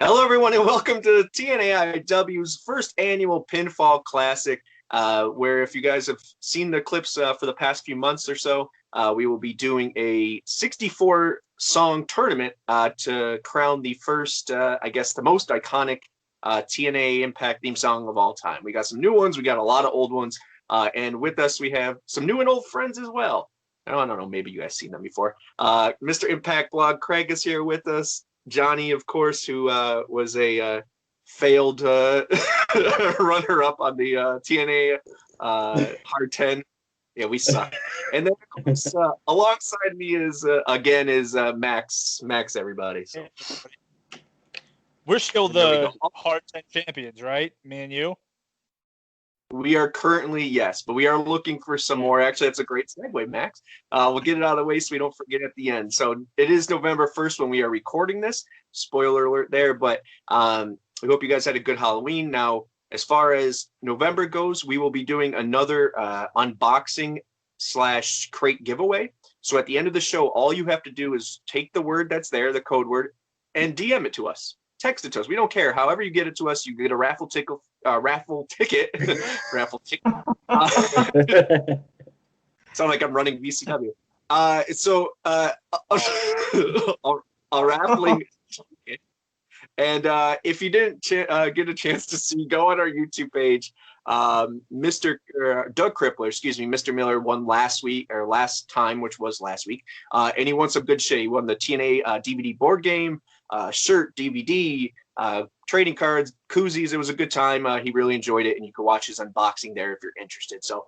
Hello, everyone, and welcome to TNAIW's first annual PINFall Classic, where if you guys have seen the clips for the past few months or so, we will be doing a 64-song tournament to crown the first, I guess, the most iconic TNA Impact theme song of all time. We got some new ones, we got a lot of old ones, and with us we have some new and old friends as well. I don't know, maybe you guys seen them before. Mr. Impact Blog Craig is here with us. Jonny, of course, who was a failed runner-up on the TNA Hard 10. Yeah, we suck. And then, of course, alongside me is Max. Max, everybody. So. We're still the Hard 10 champions, right? Me and you? We are currently, yes, but we are looking for some more. Actually, that's a great segue, Max. We'll get it out of the way so we don't forget at the end. So it is November 1st when we are recording this. Spoiler alert there, but we hope you guys had a good Halloween. Now, as far as November goes, we will be doing another unboxing / crate giveaway. So at the end of the show, all you have to do is take the word that's there, the code word, and DM it to us. Text it to us. We don't care. However you get it to us, you get a raffle ticket. Raffle ticket. Sound like I'm running VCW. So a raffling ticket. And if you didn't get a chance to see, go on our YouTube page. Mr. Doug Crippler, Mr. Miller won last time, which was last week. And he won some good shit. He won the TNA DVD board game, shirt, DVD, trading cards, koozies. It was a good time. He really enjoyed it, and you can watch his unboxing there if you're interested. So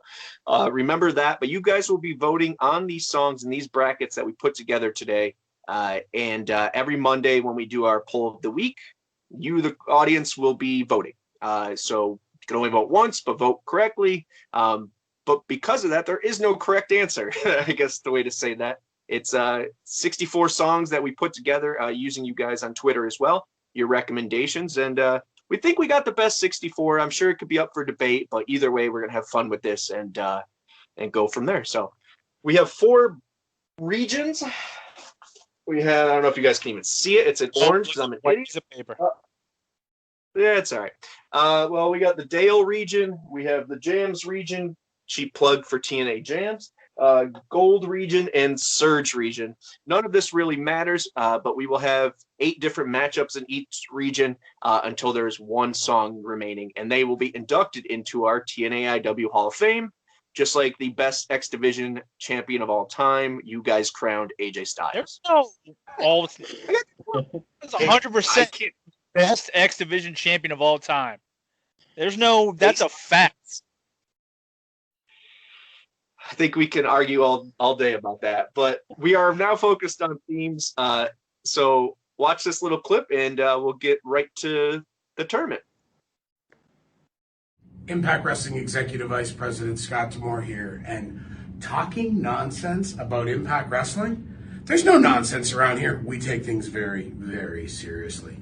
remember that. But you guys will be voting on these songs and these brackets that we put together today. And every Monday when we do our poll of the week, you, the audience, will be voting. So you can only vote once, but vote correctly. But because of that, there is no correct answer. I guess the way to say that. It's 64 songs that we put together using you guys on Twitter as well, your recommendations. And we think we got the best 64. I'm sure it could be up for debate, but either way, we're going to have fun with this and go from there. So we have 4 regions. We have, I don't know if you guys can even see it. It's an orange because I'm an idiot. Piece of paper. Yeah, it's all right. Well, we got the Dale region. We have the Jams region. Cheap plug for TNA Jams. Gold region and Surge region. None of this really matters, but we will have 8 different matchups in each region until there's one song remaining, and they will be inducted into our TNAIW Hall of Fame, just like the best X Division champion of all time. You guys crowned AJ Styles. There's no all. That's 100% best X Division champion of all time. There's no. That's a fact. I think we can argue all day about that, but we are now focused on themes. So watch this little clip, and we'll get right to the tournament. Impact Wrestling Executive Vice President Scott D'Amore here, and talking nonsense about Impact Wrestling? There's no nonsense around here. We take things very, very seriously.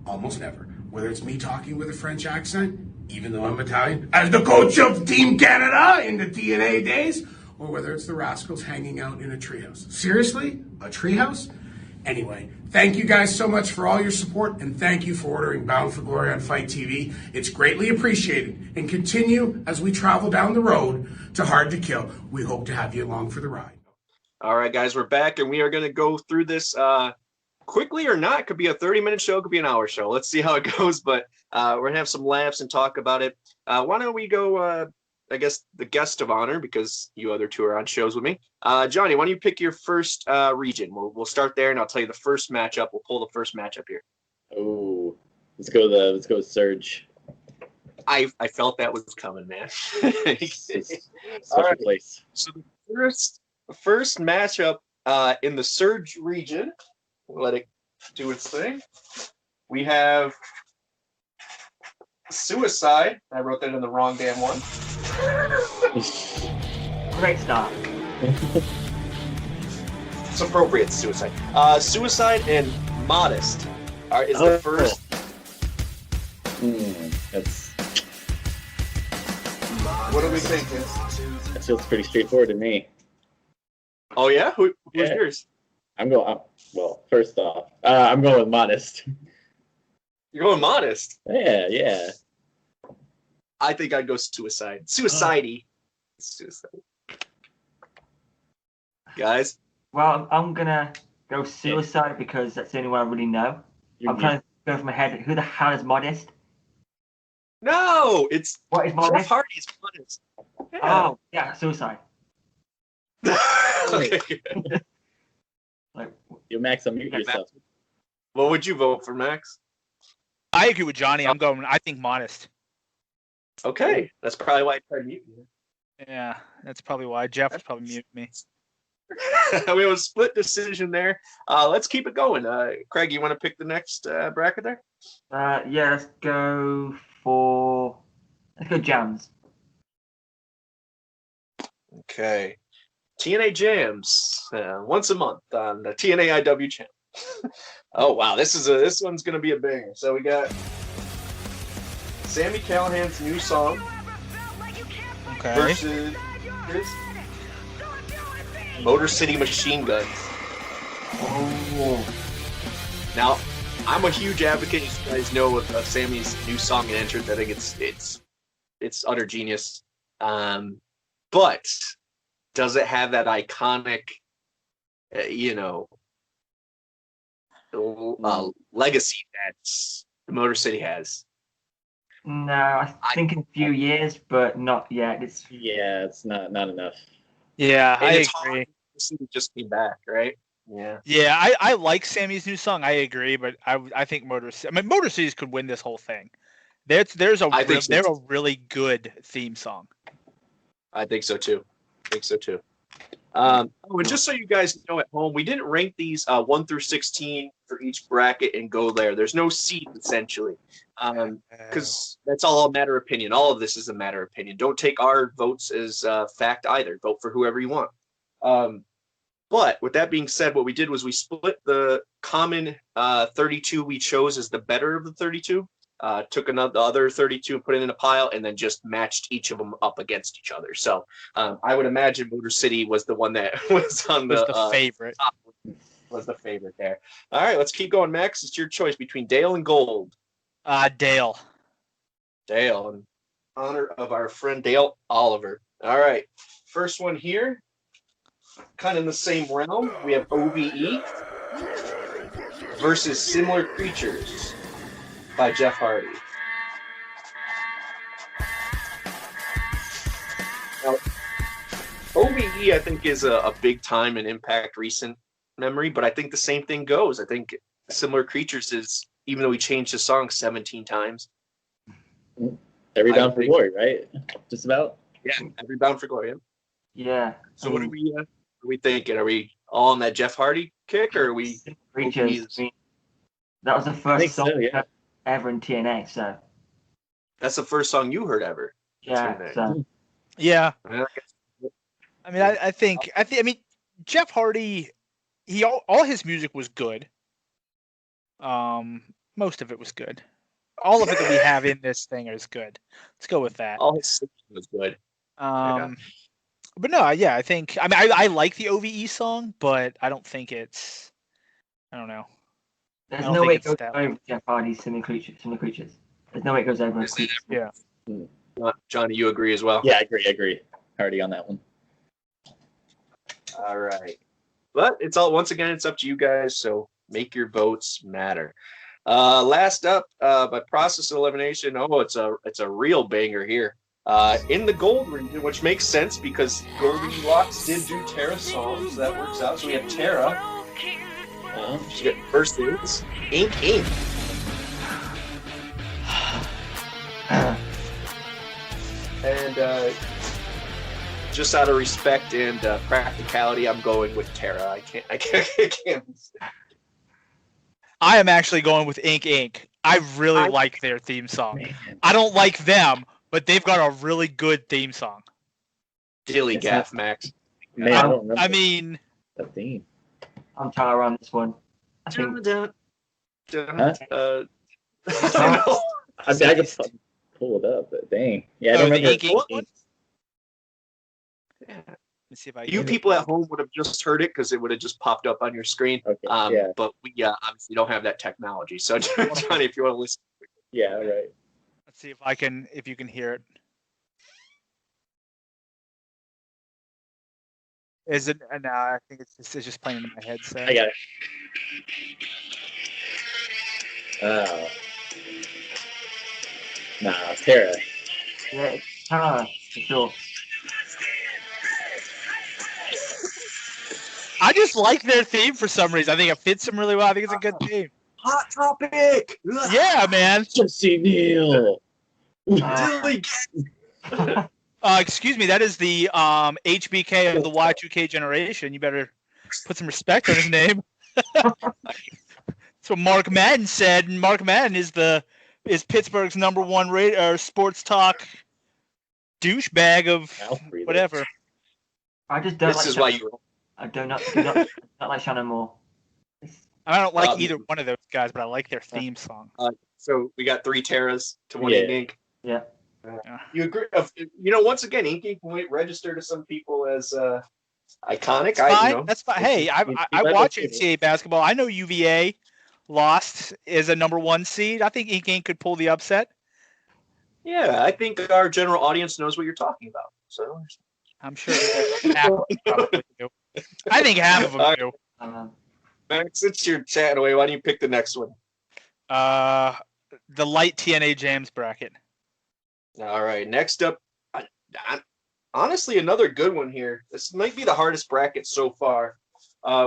Almost never. Whether it's me talking with a French accent, even though I'm Italian, as the coach of Team Canada in the TNA days, or whether it's the Rascals hanging out in a treehouse. Seriously? A treehouse? Anyway, thank you guys so much for all your support, and thank you for ordering Bound for Glory on Fight TV. It's greatly appreciated. And continue as we travel down the road to Hard to Kill. We hope to have you along for the ride. All right, guys, we're back, and we are going to go through this quickly or not. It could be a 30-minute show, it could be an hour show. Let's see how it goes, but we're going to have some laughs and talk about it. Why don't we go, I guess, the guest of honor, because you other two are on shows with me. Jonny, why don't you pick your first region? We'll start there, and I'll tell you the first matchup. We'll pull the first matchup here. Oh, let's go with Surge. I felt that was coming, man. Special right. Place. So the first matchup in the Surge region, we'll let it do its thing. We have Suicide. I wrote that in the wrong damn one. Great start. It's appropriate, Suicide. Suicide and Modest is the first. That's. What are we thinking? That feels pretty straightforward to me. Oh yeah, who's yours? I'm going. Well, first off, I'm going with Modest. You're going Modest. Yeah. I think I'd go Suicide. Suicide-y. Suicide. Guys? Well, I'm going to go Suicide because that's the only one I really know. I'm trying to go from my head. Who the hell is Modest? No! What is Modest? Jeff Hardy's Modest. Yeah. Oh, yeah, Suicide. Okay. You Max, unmute yourself. What would you vote for, Max? I agree with Jonny. I think Modest. Okay. That's probably why I tried to mute you. Yeah, that's probably why. Jeff was probably muting me. We have a split decision there. Let's keep it going. Craig, you want to pick the next bracket there? Yeah, let's go Jams. Okay. TNA Jams once a month on the TNAIW channel. Oh wow, this one's gonna be a banger. So we got Sami Callihan's new song versus Motor City Machine Guns. Oh. Now, I'm a huge advocate, as you guys know, of Sami's new song and entrance. I think it's utter genius. But does it have that iconic, legacy that Motor City has? No, I think in a few years, but not yet. It's not enough. Yeah, I agree. Motor City just came back, right? Yeah. Yeah, I like Sami's new song. I agree, but I think Motor Cities could win this whole thing. They're a really good theme song. I think so too. And just so you guys know at home, we didn't rank these 1 through 16 for each bracket and go there. There's no seed essentially, because that's all a matter of opinion. All of this is a matter of opinion. Don't take our votes as fact either. Vote for whoever you want. But with that being said, what we did was we split the common 32 we chose as the better of the 32. Took the other 32 and put it in a pile, and then just matched each of them up against each other. So I would imagine Motor City was the one that was on the favorite. Was the favorite there. All right, let's keep going. Max, it's your choice between Dale and Gold. Dale. Dale, in honor of our friend Dale Oliver. All right, first one here, kind of in the same realm. We have OVE versus Similar Creatures by Jeff Hardy. Now, OVE, I think, is a big time and Impact recent memory, but I think the same thing goes. I think Similar Creatures is, even though we changed the song 17 times. Every Bound for Glory, right? Just about? Yeah, every Bound for Glory. Yeah. So what are we thinking? Are we all on that Jeff Hardy kick, or are we? Creatures. That was the first song ever in TNA, so. That's the first song you heard ever. Yeah. So. Yeah. I think Jeff Hardy, all his music was good. Most of it was good. All of it that we have in this thing is good. Let's go with that. All his singing was good. But no, yeah, I think I like the OVE song, but I don't think it's I don't know. There's don't no think way it it's goes that over Jeff Hardy's Similar Creatures. There's no way it goes over. Is it Yeah. Johnny, you agree as well? Yeah, I agree. Hardy on that one. All right. But it's up to you guys, so make your votes matter. Last up, by process of elimination, it's a real banger here. In the gold region, which makes sense because Goldilocks did do Tara's song, so that works out. So we have Tara. She got versus Ink. And just out of respect and practicality, I'm going with Tara. I can't. I am actually going with Ink. I really like their theme song. Man. I don't like them, but they've got a really good theme song. Dilly Geoff Max. Man, I don't remember. I mean, the theme. I'm Tara on this one. I think. I can pull it up, but dang. Yeah, I don't remember. Ink. Let's see if I can. You people at home would have just heard it because it would have just popped up on your screen. Okay, yeah. But we obviously don't have that technology. So Johnny, if you want to listen. Yeah, right. Let's see if you can hear it. Is it? No, I think it's just playing in my headset. I got it. Oh. Nah, Tara. Yeah, Tara, for sure. I just like their theme for some reason. I think it fits them really well. I think it's a good theme. Hot topic. Yeah, man. Jesse Neal. Excuse me. That is the HBK of the Y2K generation. You better put some respect on his name. That's what Mark Madden said. And Mark Madden is Pittsburgh's #1 sports talk douchebag of whatever. I just don't. This is why you. I do not like Shannon Moore. I don't like either one of those guys, but I like their theme song. So we got 3 Taras to 1 Ink. Yeah. You agree? Once again, Ink might register to some people as iconic. That's fine. Hey, I watch NCAA basketball. I know UVA lost as a #1 seed. I think Ink could pull the upset. Yeah, I think our general audience knows what you're talking about. So I'm sure half of them probably do. I think half of them do. Max, since you're chatting away, why don't you pick the next one? The light TNA Jams bracket. All right, next up, honestly, another good one here. This might be the hardest bracket so far.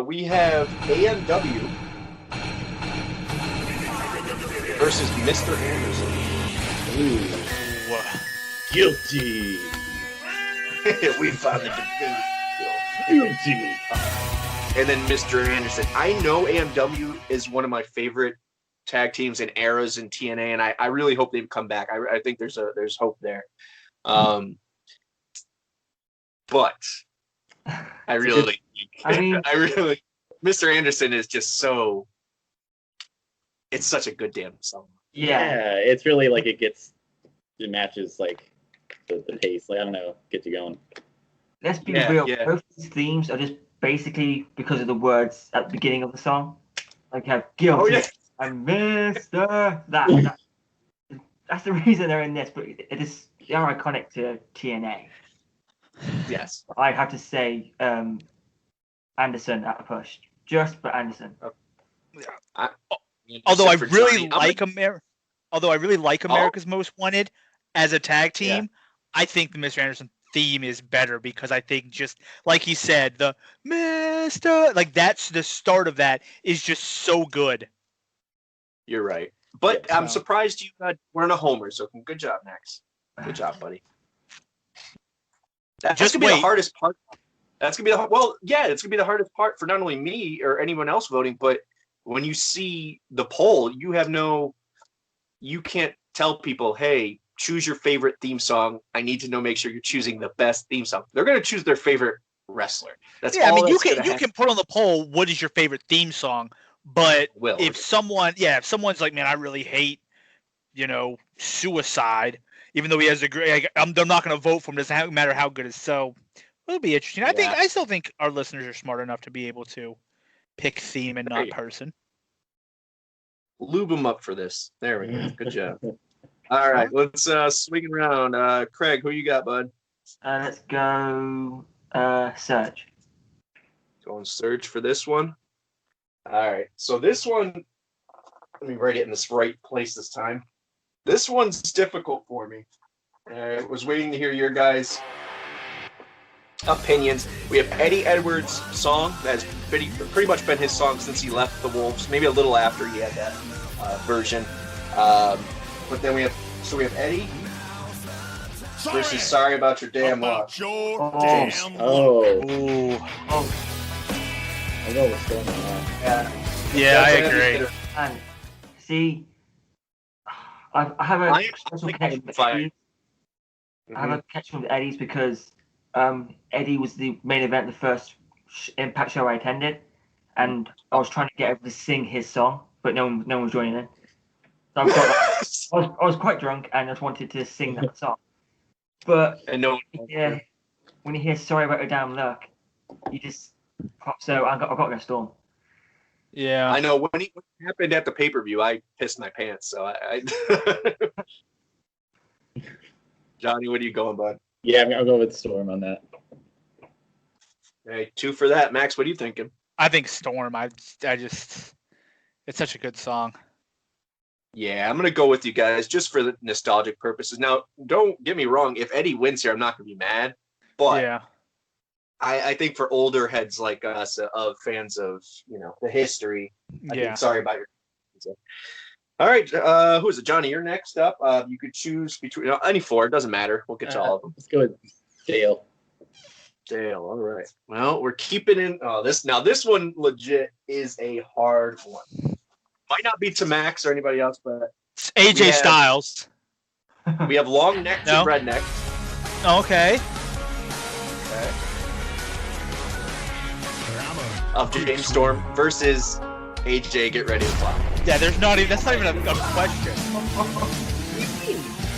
We have AMW versus Mr. Anderson. Ooh. Guilty. We finally defended Guilty. And then Mr. Anderson. I know AMW is one of my favorite tag teams and eras in TNA, and I really hope they come back. I think there's hope there. But I really Mr. Anderson is just so. It's such a good damn song. Yeah, it's really like it matches like the pace. Like I don't know, gets you going. Let's be real. Yeah. Both these themes are just basically because of the words at the beginning of the song. Like you have guilty and Mr. That. That's the reason they're in this, but they are iconic to TNA. Yes. I have to say Anderson at a push. Just for Anderson. Although I really like America's Most Wanted as a tag team, I think the Mr. Anderson theme is better because I think just like he said, the Mr. like that's the start of that is just so good. You're right. But I'm surprised you weren't a homer, so good job, Max. Good job, buddy. That's gonna be the hardest part. That's gonna be it's gonna be the hardest part for not only me or anyone else voting, but when you see the poll, you can't tell people, hey, choose your favorite theme song. I need to make sure you're choosing the best theme song. They're gonna choose their favorite wrestler. That's all. I mean, you can put on the poll what is your favorite theme song, but if someone's like, man, I really hate, Suicide, even though he has a great, they're not going to vote for him. Doesn't matter how good it's so. It'll be interesting. I still think our listeners are smart enough to be able to pick theme and There not you go. person. Lube them up for this. There we go. Good job. All right, let's swing it around. Craig, who you got, bud? Let's go Search. Going search for this one. All right, so this one, let me write it in this right place this time. This one's difficult for me. I was waiting to hear your guys' opinions. We have Eddie Edwards' song that's pretty much been his song since he left the Wolves, maybe a little after he had that version. But then we have Eddie versus Sorry About Your Damn Luck. Ooh. I know what's going on. Yeah, I agree. And see, I have a special connection with Eddie. I have a connection with Eddie's because Eddie was the main event, the first Impact show I attended, and I was trying to get everyone to sing his song, but no one was joining in. So I was quite drunk and I just wanted to sing that song. But yeah, when you hear "Sorry About Your Damn Luck," you just pop. So I've got to go Storm. Yeah, I know when it happened at the pay-per-view, I pissed my pants. So I Johnny, what are you going, bud? Yeah, I'll go with Storm on that. Hey, 2 for that. Max, what are you thinking? I think Storm. I just, it's such a good song. Yeah, I'm gonna go with you guys just for the nostalgic purposes. Now, don't get me wrong. If Eddie wins here, I'm not gonna be mad. But Yeah, I think for older heads like us, of fans of the history, I think Sorry About Your. All right, who is it? Johnny, you're next up. You could choose between any 4. It doesn't matter. We'll get to all of them. Let's go with Dale. Dale. All right. Well, we're keeping in. This one legit is a hard one. Might not be to Max or anybody else, but it's AJ Styles. We have long necks and rednecks. Okay. Of James Storm versus AJ Get Ready to Fly. Yeah, that's not even a question.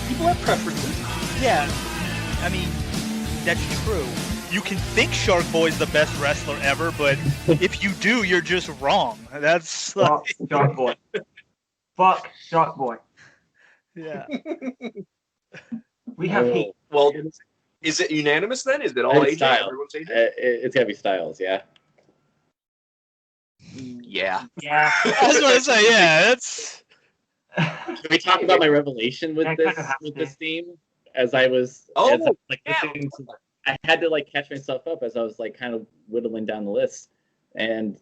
People have preferences. Yeah, I mean, that's true. You can think Shark Boy's the best wrestler ever, but if you do, you're just wrong. That's like... Fuck Shark Boy. Fuck Shark Boy. Yeah. We have heat. Well, is it unanimous then? Is it all AJ? Everyone's AJ? It's gotta be Styles, yeah. Yeah. Yeah. I was going to say, yeah, it's... Can we talk about my revelation with this theme? As I was listening to, I had to catch myself up as I was kind of whittling down the list, and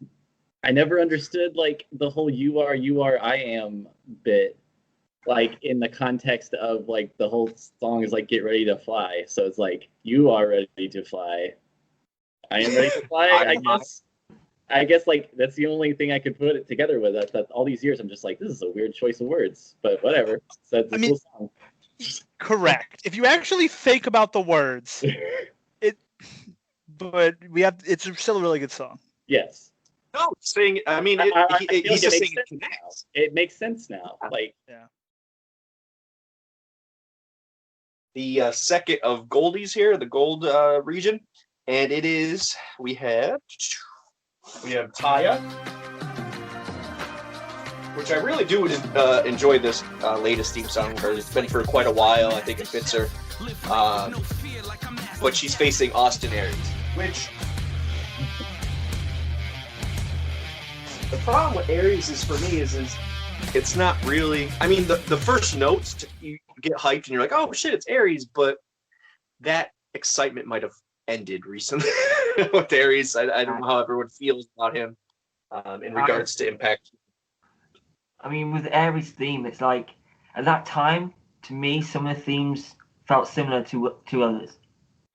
I never understood the whole "you are, I am" bit, in the context of the whole song is get ready to fly. So it's you are ready to fly, I am ready to fly. I guess that's the only thing I could put it together with. That all these years I'm just this is a weird choice of words, but whatever. So it's a cool song. Correct. If you actually think about the words, it's still a really good song. Yes. No, saying. I mean, he's just saying it connects. It makes sense now. Yeah. The second of Goldies here, the gold region, and it is we have Taya, which I really do enjoy this latest theme song because it's been for quite a while. I think it fits her. But she's facing Austin Aries, which the problem with Aries is for me is it's not really. I mean, the first notes you get hyped and you're like, oh shit, it's Aries, but that excitement might have ended recently with Aries. I don't know how everyone feels about him in regards to Impact. I mean, with Aries' theme, it's at that time, to me, some of the themes felt similar to others.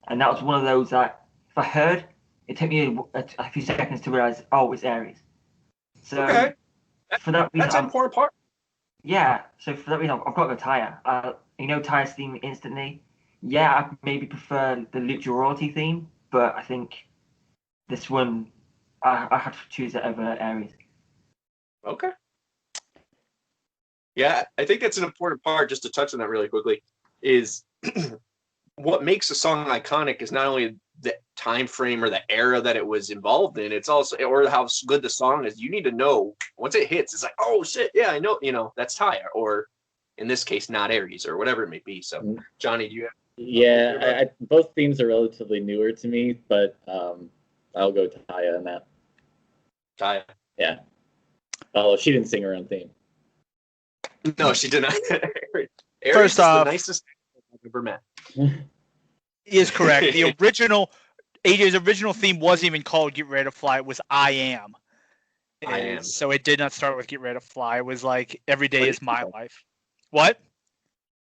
And that was one of those that, if I heard, it took me a few seconds to realize, oh, it's Aries. So, okay. For that reason, that's an important part. Yeah, so for that reason, I've got to go Taya. Taya's theme instantly. Yeah, I maybe prefer the Lucha Royalty theme, but I think this one, I have to choose it over Aries. Okay. Yeah, I think that's an important part, just to touch on that really quickly, is what makes a song iconic is not only the time frame or the era that it was involved in. It's also, or how good the song is. You need to know once it hits. It's like, oh shit, yeah, I know. That's Taya, or in this case, not Aries, or whatever it may be. So, Jonny, do you have? Yeah, both themes are relatively newer to me, but I'll go Taya on that. Taya. Yeah. Oh, she didn't sing her own theme. No, she did not. Aries First off, the nicest I've ever met. He is correct. The original AJ's original theme wasn't even called "Get Ready to Fly." It was "I Am." I Am. So it did not start with "Get Ready to Fly." It was like "Every Day is My Life." What?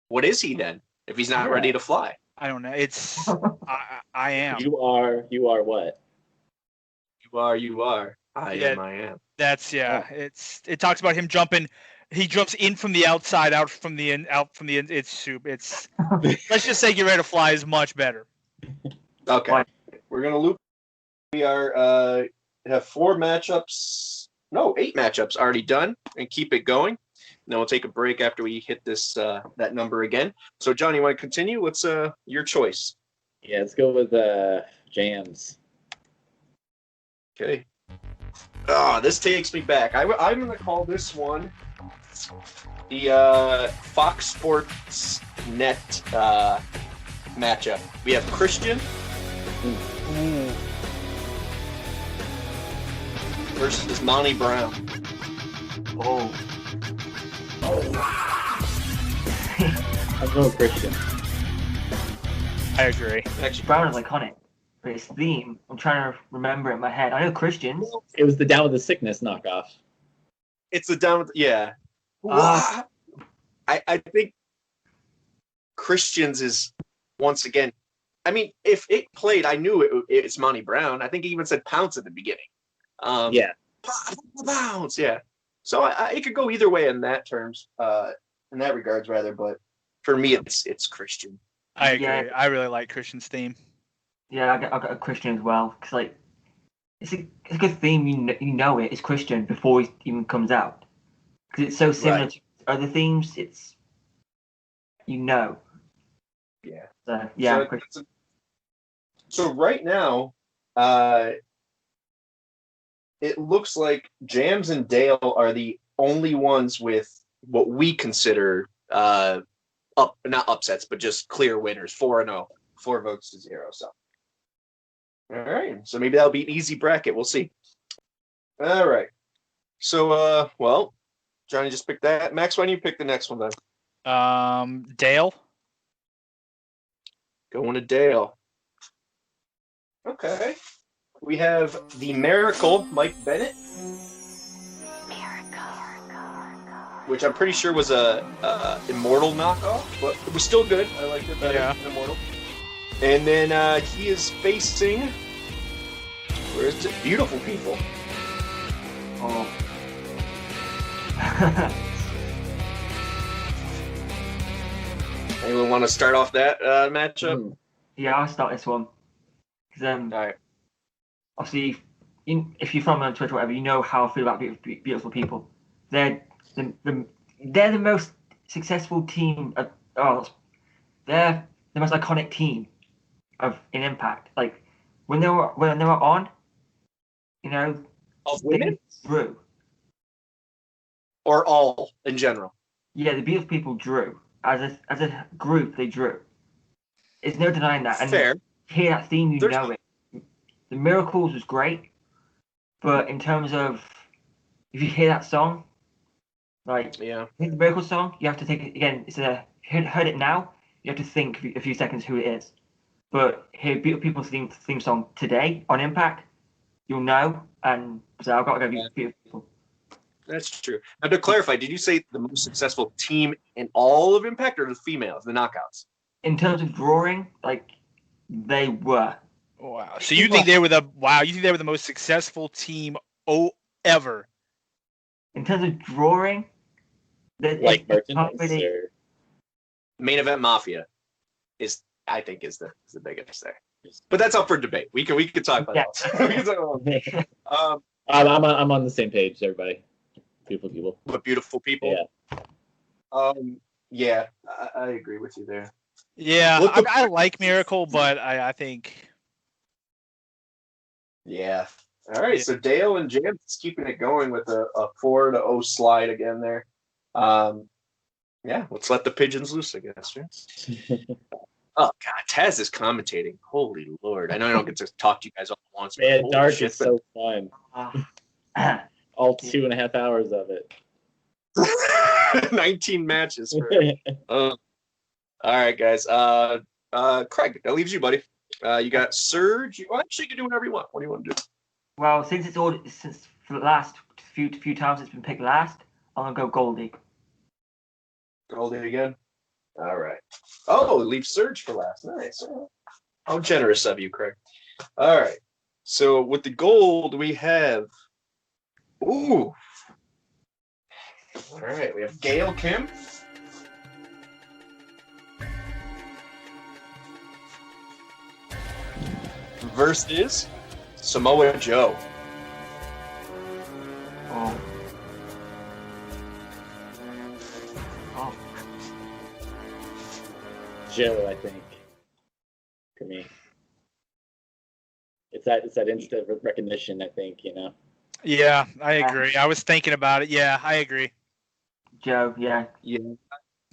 What is he then? If he's not ready to fly, I don't know. It's I am. You are what? You are. I am. That's it talks about him jumping. He jumps in from the outside, out from the in. It's soup. It's let's just say "Get Ready to Fly" is much better. Okay, we're gonna loop. We are have 4 matchups. No, 8 matchups already done, and keep it going. And then we'll take a break after we hit this that number again. So, Jonny, you want to continue? What's your choice? Yeah, let's go with Jams. Okay. This takes me back. I'm going to call this one the Fox Sports Net matchup. We have Christian versus Monty Brown. I'm going Christian. I agree. Actually, Brown is iconic. But his theme, I'm trying to remember it in my head. I know Christians. It was the Down with the Sickness knockoff. It's the Down with I think Christians is, once again, I mean, if it played, I knew it's Monty Brown. I think he even said pounce at the beginning. Pounce, yeah. So it could go either way in that terms, in that regards, rather. But for me, it's Christian. I agree. Yeah. I really like Christian's theme. Yeah, I got a Christian as well, because like it's a good theme. You know it's Christian before it even comes out, because it's so similar to other themes. It's Yeah. So, yeah. So right now, it looks like Jams and Dale are the only ones with what we consider not upsets, but just clear winners. 4-0, 4 votes to 0. So. All right, so maybe that'll be an easy bracket. We'll see. All right. So, well, Jonny just picked that. Max, why don't you pick the next one then? Dale. Going to Dale. Okay. We have the Miracle, Mike Bennett. Which I'm pretty sure was a Immortal knockoff, but it was still good. I liked it better than Immortal. And then he is facing, where is it? Beautiful People. Anyone want to start off that matchup? Yeah, I'll start this one. All right. Obviously, if you're from Twitter or whatever, you know how I feel about Beautiful People. They're the most successful team. They're the most iconic team in Impact. Like when they were on, of women drew, or all in general. Yeah, the Beautiful People drew as a group. They drew. There's no denying that. And fair. Hear that theme, know it. The Miracles was great, but in terms of if you hear that song, like the Miracles song, you have to take it again. It's heard it now. You have to think a few seconds who it is. But hear Beautiful People's theme song today on Impact, you'll know. And so I've got to go Beautiful People. That's true. Now, to clarify, did you say the most successful team in all of Impact, or the females, the knockouts? In terms of drawing, like they were. Wow. So you think they were the most successful team ever? In terms of drawing, like merchandise. Main Event Mafia is the biggest there. But that's up for debate. We could talk about that. I'm on the same page, everybody. Beautiful People. But Beautiful People. Yeah. I agree with you there. Yeah, I like Miracle, but I think Yeah. All right. So Dale and Jams is keeping it going with a 4-0 slide again there. Yeah, let's let the pigeons loose, I guess. Oh God, Taz is commentating. Holy Lord! I know I don't get to talk to you guys all at once. Man, Dark is so fun. All 2.5 hours of it. 19 matches. All right, guys. Craig, that leaves you, buddy. You got Surge. Well, actually, you can do whatever you want. What do you want to do? Well, since for the last few times it's been picked last, I'm gonna go Goldie. Goldie again. All right. Oh, leave Surge for last. Nice. How generous of you, Craig. All right. So with the gold, we have. Ooh. All right. We have Gail Kim. Versus Samoa Joe. Oh. Joe, I think. For me. It's that instant recognition, I think, Yeah, I agree. I was thinking about it. Yeah, I agree. Joe, yeah. Yeah.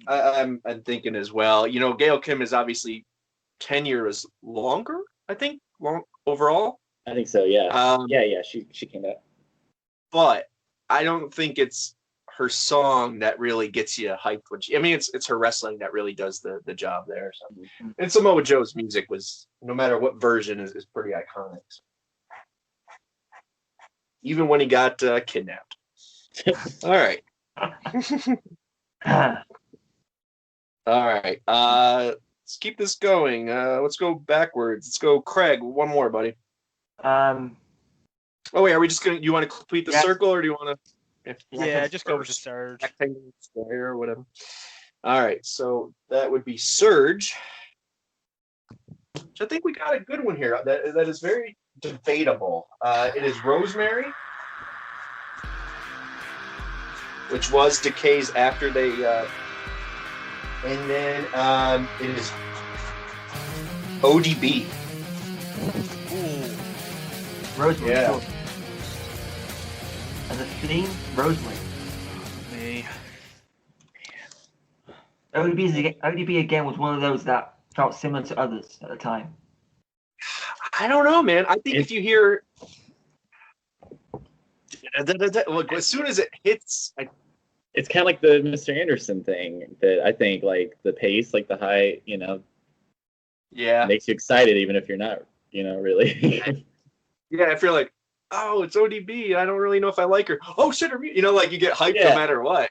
I'm thinking as well. Gail Kim is obviously 10 years longer, I think, overall. I think so, yeah. Yeah, she came out. But I don't think it's her song that really gets you hyped. It's her wrestling that really does the job there. So. And Samoa Joe's music was, no matter what version, is pretty iconic. Even when he got kidnapped. All right. All right. Let's keep this going. Let's go backwards. Let's go, Craig. One more, buddy. Oh wait, are we just gonna? You want to complete the circle, or do you want to? Yeah, just go with the Surge. Rectangle, square, or whatever. All right, so that would be Surge. Which I think we got a good one here. That is very debatable. It is Rosemary, which was Decay's after they. And then it is ODB. Ooh. Rosemary. Yeah. Sure. As a theme, Rosemary. Me. ODB again was one of those that felt similar to others at the time. I don't know, man. I think if you hear, look, as soon as it hits, it's kind of like the Mr. Anderson thing that I think, like the pace, like the high, yeah, makes you excited even if you're not, really. Yeah, if you're like, oh, it's ODB, I don't really know if I like her. Oh shit, like you get hyped no matter what.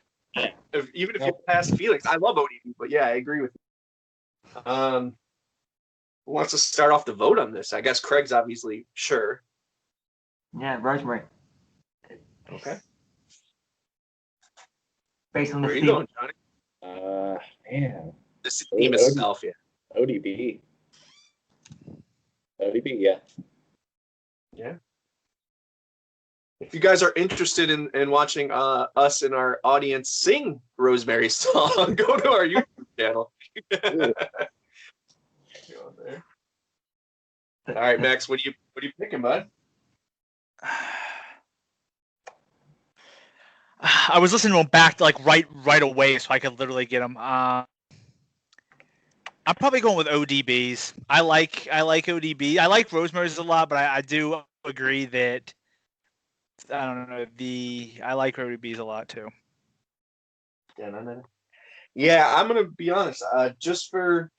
Even if you pass feelings, I love ODB, but yeah, I agree with you. Who wants to start off the vote on this? I guess Craig's obviously sure. Yeah, Rosemary. Okay. Based on the Where are you theme. going, Johnny? Man. This is theme itself, yeah. ODB, yeah. Yeah. If you guys are interested in watching us and our audience sing Rosemary's song, go to our YouTube channel. Go there. All right, Max, what are you picking, bud? I was listening to them back right away, so I could literally get them. I'm probably going with ODBs. I like ODB. I like Rosemary's a lot, but I do agree that I don't know I like ODBs a lot too. Yeah, I'm gonna be honest. Just for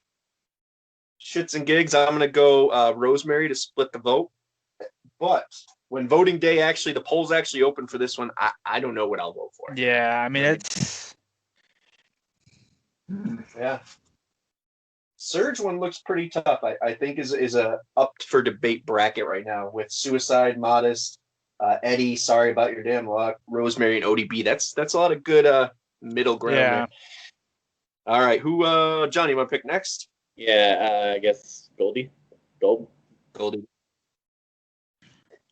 shits and gigs, I'm gonna go Rosemary to split the vote. But when voting day the polls actually open for this one, I don't know what I'll vote for. Yeah, I mean it's. Yeah. Surge one looks pretty tough. I think is a up for debate bracket right now with Suicide, Modest, Eddie, Sorry About Your Damn Luck, Rosemary, and ODB. That's a lot of good middle ground there. All right, who Johnny, you want to pick next? Yeah, I guess Goldie. Goldie.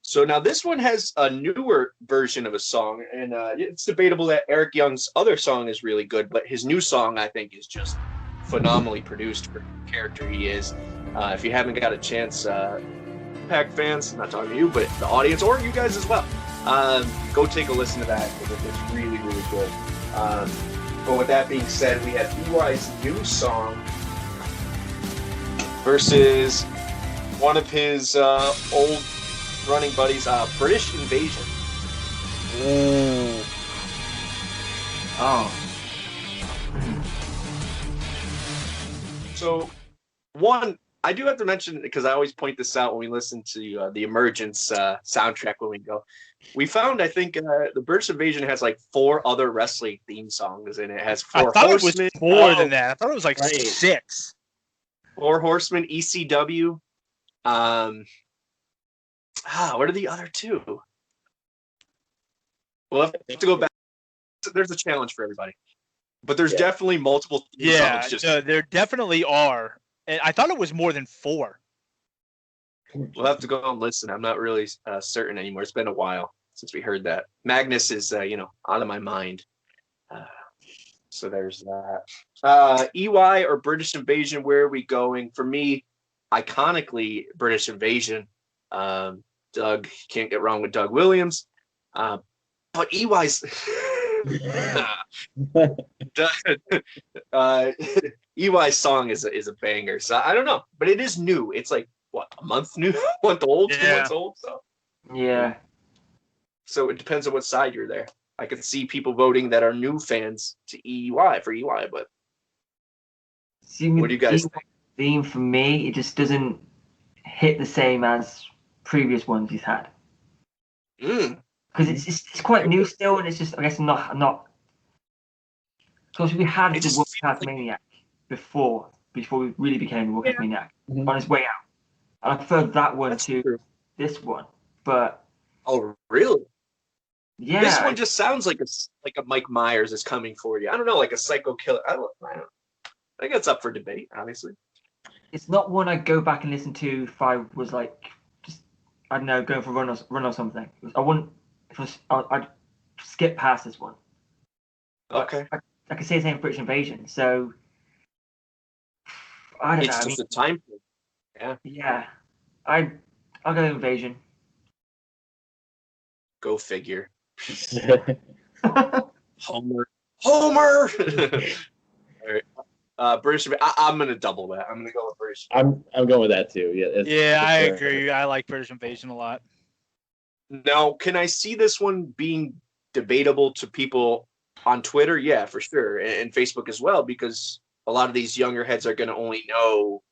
So now this one has a newer version of a song, and it's debatable that Eric Young's other song is really good, but his new song I think is just phenomenally produced for the character he is. If you haven't got a chance, Impact fans, I'm not talking to you, but the audience or you guys as well, go take a listen to that because it's really, really good. But with that being said, we have EY's new song versus one of his old running buddies, British Invasion. Ooh. Oh. So, one, I do have to mention, because I always point this out when we listen to the Emergence soundtrack when we go. We found, I think, the British Invasion has like 4 other wrestling theme songs, and it has 4 I thought Horsemen. it was more than that. I thought it was like 6. 4 Horsemen, ECW. What are the other 2? We'll have to go back. There's a challenge for everybody. But there's definitely multiple theme songs. Just... there definitely are. And I thought it was more than 4. We'll have to go and listen. I'm not really certain anymore. It's been a while since we heard that. Magnus is, out of my mind. So there's that. EY or British Invasion, where are we going? For me, iconically, British Invasion. Doug, can't get wrong with Doug Williams. But EY's... EY's song is a banger. So I don't know. But it is new. It's like, what, a month old? 2 months old? So Yeah. So it depends on what side you're there. I could see people voting that are new fans to EY for EY, but what do you guys think? Theme for me, it just doesn't hit the same as previous ones he's had. Because it's quite new still, and it's just, I guess, not. Because we had the World Class Maniac before we really became the World Class Maniac on his way out, and I preferred that one to this one. But oh, really? Yeah, this one just sounds like a Mike Myers is coming for you. I don't know, like a psycho killer. I don't know. I think it's up for debate, honestly. It's not one I'd go back and listen to if I was like, just, I don't know, going for a run or something. I'd skip past this one. Okay. I could say the same for British Invasion, so I don't know. It's just a time thing. Yeah. Yeah. I'll go Invasion. Go figure. Homer. All right. British. I'm gonna double that. I'm gonna go with British. I'm going with that too. Yeah. I agree. I like British Invasion a lot. Now, can I see this one being debatable to people on Twitter? Yeah, for sure, and Facebook as well, because a lot of these younger heads are gonna only know.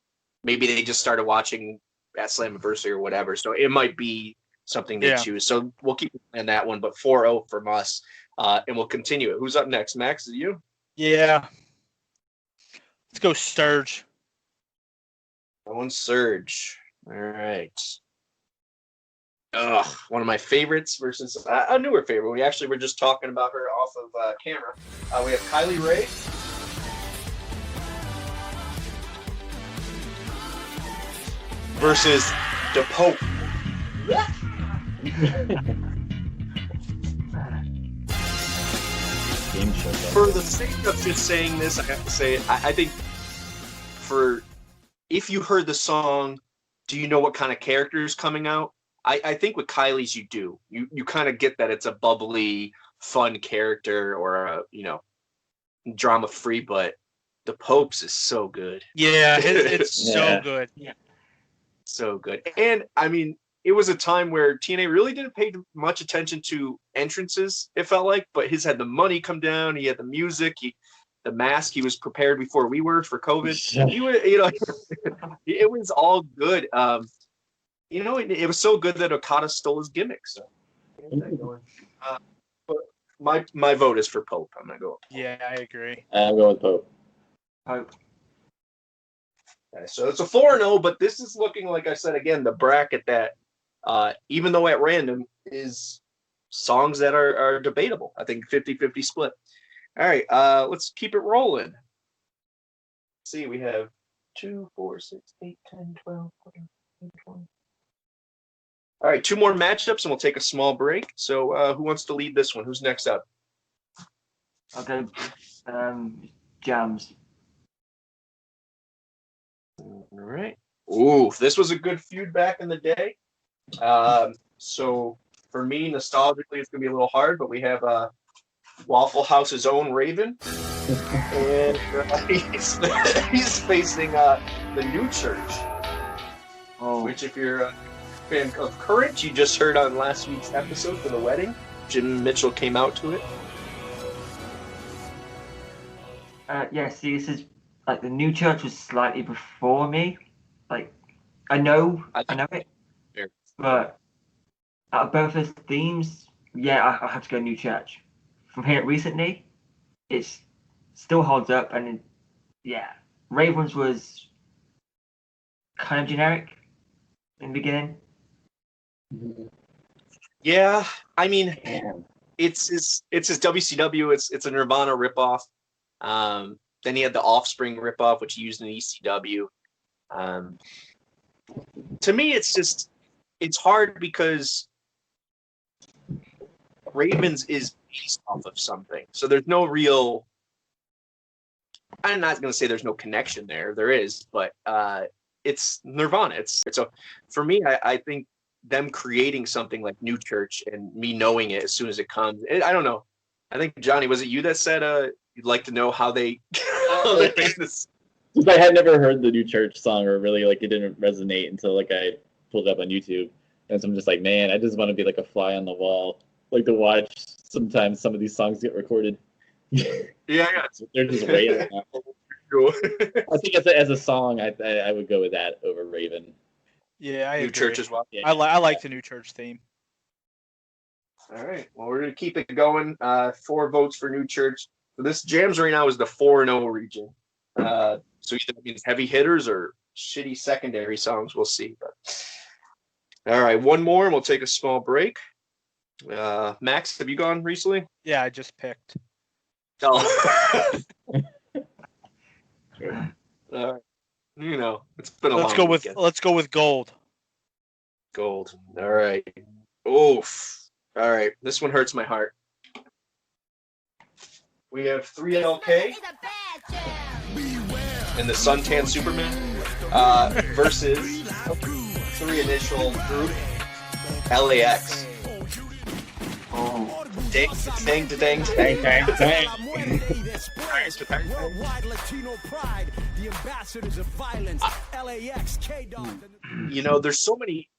Maybe they just started watching at Slammiversary or whatever, so it might be something they choose. So we'll keep playing that one, but 4-0 from us, and we'll continue it. Who's up next? Max, is it you? Yeah. Let's go Surge. Going Surge. All right. One of my favorites versus a newer favorite. We actually were just talking about her off of camera. We have Kylie Rae. Versus the Pope. For the sake of just saying this, I have to say it. I think if you heard the song, do you know what kind of character is coming out? I think with Kylie's you do. You kind of get that it's a bubbly, fun character or a drama free, but the Pope's is so good. Yeah, it's so good. Yeah. So good. And I mean, it was a time where TNA really didn't pay much attention to entrances, it felt like, but his had the money come down, he had the music, the mask, he was prepared before we were for COVID. He was, it was all good. It was so good that Okada stole his gimmick. So, but my vote is for Pope. I'm gonna go. Yeah, I agree. I'm going with Pope. Pope. Okay, so it's a 4-0, but this is looking, like I said again, the bracket that, even though at random, is songs that are debatable. I think 50-50 split. All right, let's keep it rolling. Let's see, we have 2, 4, 6, 8, 10, 12, 14, 15, 20. All right, 2 more matchups, and we'll take a small break. So who wants to lead this one? Who's next up? I'll go Jams. All right. Ooh, this was a good feud back in the day. So for me, nostalgically, it's gonna be a little hard, but we have Waffle House's own Raven, and he's facing the New Church. Oh. Which, if you're a fan of Current, you just heard on last week's episode for the wedding. Jim Mitchell came out to it. Yeah, see, this is like the New Church was slightly before me. Like, I know it, Fair. but out of both those themes, yeah, I have to go New Church. From here recently, it still holds up, and yeah, Ravens was kind of generic in the beginning. Yeah, I mean, it's his WCW. It's a Nirvana ripoff. Then he had the Offspring ripoff, which he used in ECW. To me, it's hard because Ravens is based off of something, so there's no real. I'm not going to say there's no connection there. There is, but it's Nirvana. It's so for me, I think them creating something like New Church and me knowing it as soon as it comes. I don't know. I think Jonny, was it you that said you'd like to know how they made this? Because I had never heard the New Church song, or really like it didn't resonate until like I pulled it up on YouTube, and so I'm just like, man, I just want to be like a fly on the wall, like to watch sometimes some of these songs get recorded. Yeah. They're just waiting. Cool. I think as a song, I would go with that over Raven. Yeah, I New agree. Church as well. Yeah. I like the New Church theme. All right. Well, we're gonna keep it going. 4 votes for New Church. So this Jams right now is the 4-0 region. So either that means heavy hitters or shitty secondary songs. We'll see. But all right, one more, and we'll take a small break. Max, have you gone recently? Yeah, I just picked. Oh. All right. You know, it's been a long weekend. Let's go with gold. Gold. All right. Oof. All right. This one hurts my heart. We have 3LK and the Suntan Superman versus 3 initial group LAX. Oh. Dang. You know, there's so many,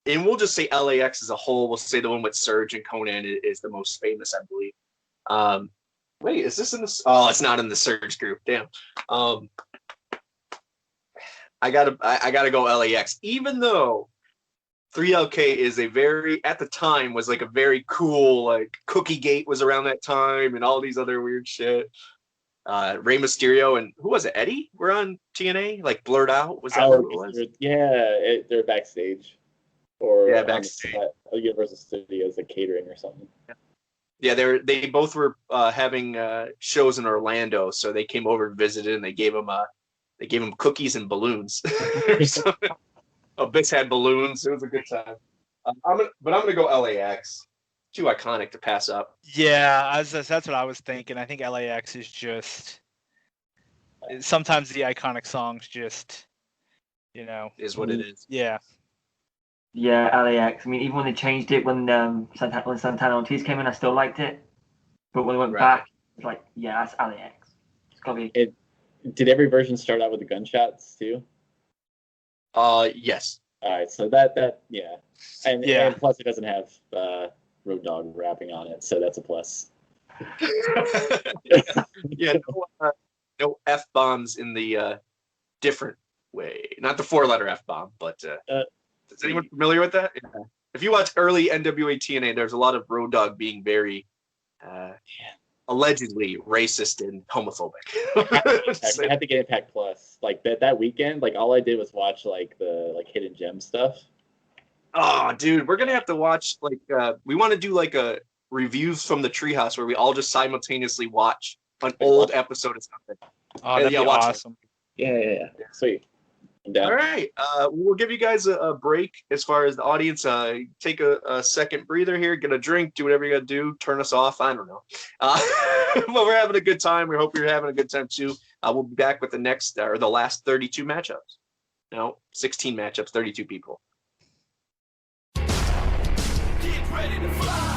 and we'll just say LAX as a whole. We'll say the one with Surge and Conan is the most famous, I believe. Wait, is this in the? Oh, it's not in the Surge group. Damn. I gotta go LAX, even though 3LK is at the time was like a very cool, like Cookie Gate was around that time and all these other weird shit. Rey Mysterio and who was it? Eddie were on TNA, like Blurred Out. Was that who it was? Yeah, they're backstage. Or yeah, backstage. Universal Studios, like catering or something. Yeah, they both were having shows in Orlando, so they came over and visited, and they gave them cookies and balloons. Bix had balloons. It was a good time. I'm gonna go LAX. Too iconic to pass up. Yeah, that's what I was thinking. I think LAX is just sometimes the iconic songs just, is what it is. Yeah. Yeah, LAX. I mean, even when they changed it when Santana Ortiz came in, I still liked it. But when they went back, it's like, yeah, that's LAX. It's gotta be. Did every version start out with the gunshots too? Yes. All right, so that yeah, and plus it doesn't have Road Dogg rapping on it, so that's a plus. Yeah, no F-bombs in the different way. Not the 4-letter F-bomb, but is anyone familiar with that? Yeah. If you watch early NWA TNA, there's a lot of Road Dogg being very allegedly racist and homophobic. I had to get Impact Plus. Like that weekend, like all I did was watch like the Hidden Gem stuff. Oh, dude, we're gonna have to watch we want to do like a reviews from the Treehouse where we all just simultaneously watch an old episode of something. Oh, that'd be awesome. Yeah. Sweet. All right, we'll give you guys a break as far as the audience. Take a second breather here, get a drink, do whatever you gotta do, turn us off. I don't know, but we're having a good time. We hope you're having a good time too. We'll be back with the next or the last 32 matchups. No, 16 matchups, 32 people. Get ready to fly.